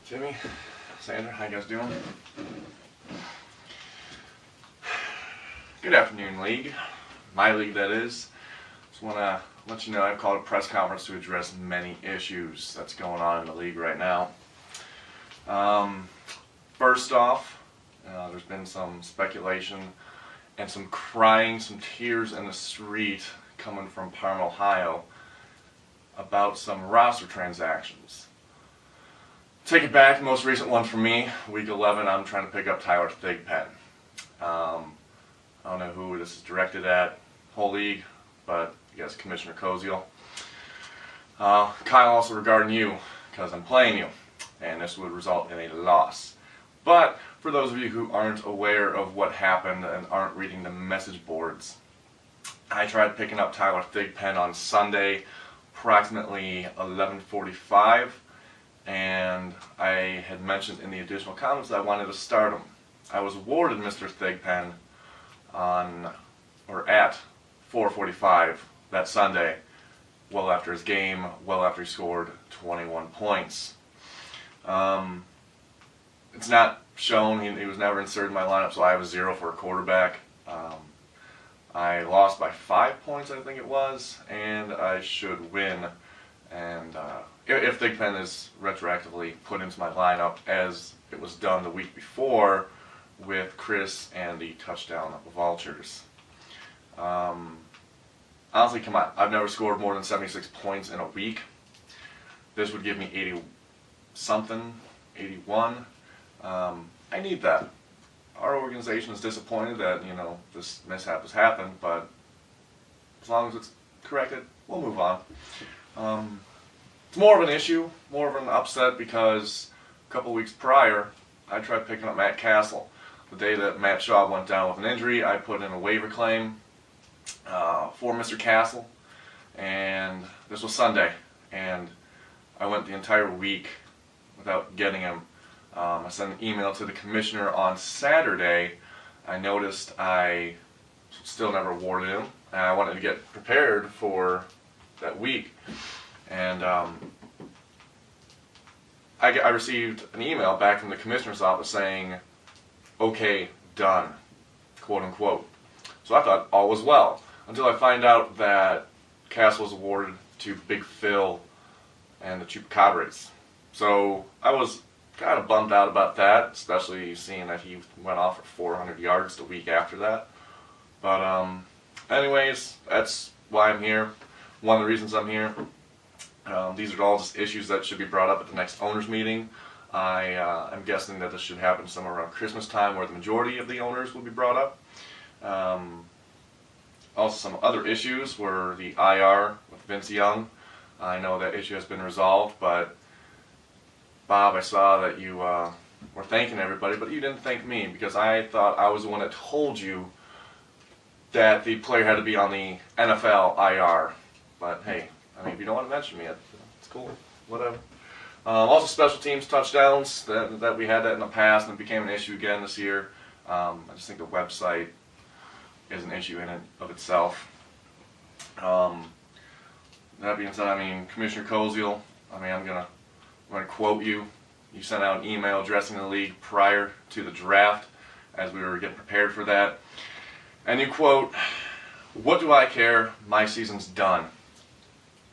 Jimmy, Sandra, how you guys doing? Good afternoon, league. My league, that is. Just want to let you know I've called a press conference to address many issues that's going on in the league right now. First off, there's been some speculation and some crying, some tears in the street coming from Parma, Ohio about some roster transactions. Take it back, the most recent one for me, week 11, I'm trying to pick up Tyler Thigpen. I don't know who this is directed at, whole league, but I guess Commissioner Koziel. Kyle, also regarding you, because I'm playing you, and this would result in a loss. But for those of you who aren't aware of what happened and aren't reading the message boards, I tried picking up Tyler Thigpen on Sunday, approximately 11:45. And I had mentioned in the additional comments that I wanted to start him. I was awarded Mr. Thigpen at 4:45 that Sunday, well after his game, well after he scored 21 points. It's not shown, he was never inserted in my lineup, so I have a 0 for a quarterback. I lost by 5 points, I think it was, and I should win. And if Thigpen is retroactively put into my lineup as it was done the week before with Chris and the touchdown vultures. Honestly, come on, I've never scored more than 76 points in a week. This would give me 80 something, 81. I need that. Our organization is disappointed that, this mishap has happened, but as long as it's corrected, we'll move on. It's more of an issue, more of an upset, because a couple weeks prior, I tried picking up Matt Castle. The day that Matt Shaw went down with an injury, I put in a waiver claim for Mr. Castle, and this was Sunday, and I went the entire week without getting him. I sent an email to the commissioner on Saturday. I noticed I still never awarded him, and I wanted to get prepared for that week. And I received an email back from the commissioner's office saying, "Okay, done," quote unquote. So I thought all was well, until I find out that Castle was awarded to Big Phil and the Chupacabras. So I was kind of bummed out about that, especially seeing that he went off for 400 yards the week after that. But anyways, that's why I'm here. One of the reasons I'm here. These are all just issues that should be brought up at the next owners meeting. I'm guessing that this should happen somewhere around Christmas time, where the majority of the owners will be brought up. Also, some other issues were the IR with Vince Young. I know that issue has been resolved, but Bob, I saw that you were thanking everybody, but you didn't thank me, because I thought I was the one that told you that the player had to be on the NFL IR. But hey, if you don't want to mention me, it's cool, whatever. Also, special teams touchdowns, that we had that in the past, and it became an issue again this year. I just think the website is an issue in and of itself. That being said, Commissioner Koziel, I'm going to quote you. You sent out an email addressing the league prior to the draft, as we were getting prepared for that. And you quote, "What do I care? My season's done."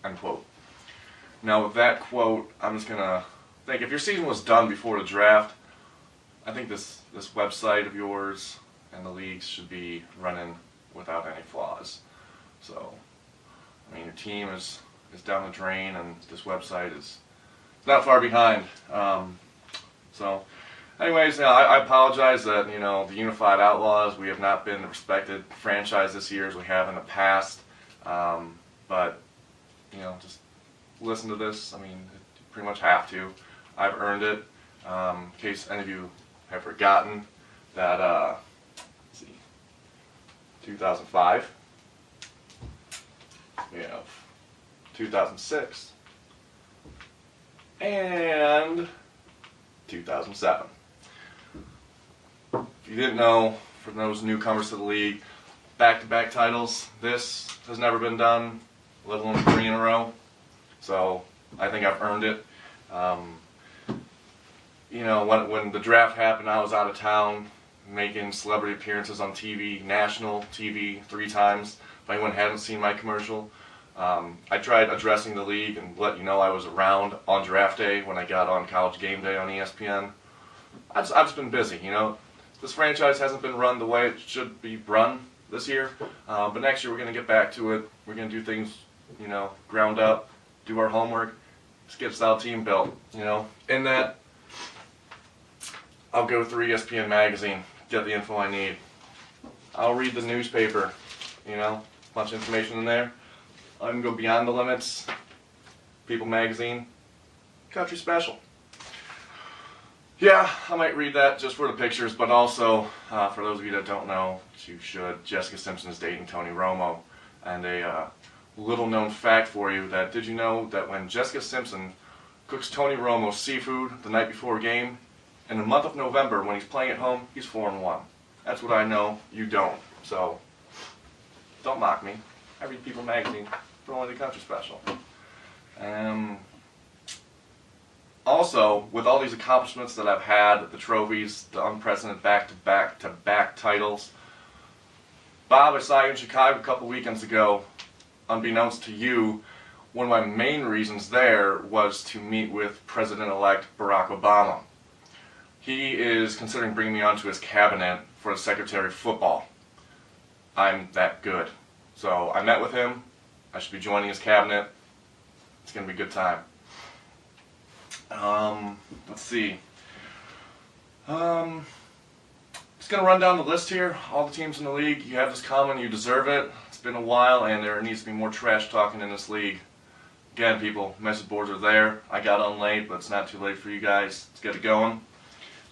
Unquote. Now with that quote, I'm just going to think, if your season was done before the draft, I think this website of yours and the leagues should be running without any flaws. So, your team is down the drain, and this website is not far behind. So, anyways, I apologize that, the Unified Outlaws, we have not been the respected franchise this year as we have in the past. But, just listen to this. You pretty much have to. I've earned it. In case any of you have forgotten that, let's see, 2005, we have 2006, and 2007. If you didn't know, for those newcomers to the league, back-to-back titles, this has never been done, let alone 3 in a row. So I think I've earned it. you know, when the draft happened, I was out of town making celebrity appearances on TV, national TV 3 times. If anyone hadn't seen my commercial, I tried addressing the league and let you know I was around on draft day when I got on College Game Day on ESPN. I've just been busy, you know. This franchise hasn't been run the way it should be run this year, but next year we're going to get back to it. We're going to do things, you know, ground up, do our homework, just get a solid team built, you know. In that, I'll go through ESPN magazine, get the info I need. I'll read the newspaper, you know, bunch of information in there. I can go beyond the limits. People magazine, country special. Yeah, I might read that just for the pictures, but also, for those of you that don't know, you should. Jessica Simpson is dating Tony Romo. And a little known fact for you, that did you know that when Jessica Simpson cooks Tony Romo seafood the night before a game, in the month of November when he's playing at home, he's 4-1. That's what I know, you don't. So, don't mock me. I read People magazine for only the country special. Also, with all these accomplishments that I've had, the trophies, the unprecedented back-to-back titles, Bob, I saw you in Chicago a couple weekends ago. Unbeknownst to you, one of my main reasons there was to meet with President-elect Barack Obama. He is considering bringing me onto his cabinet for the Secretary of Football. I'm that good. So I met with him. I should be joining his cabinet. It's going to be a good time. Let's see. Just going to run down the list here. All the teams in the league, you have this coming, you deserve it. It's been a while, and there needs to be more trash talking in this league. Again, people, message boards are there. I got on late, but it's not too late for you guys. Let's get it going.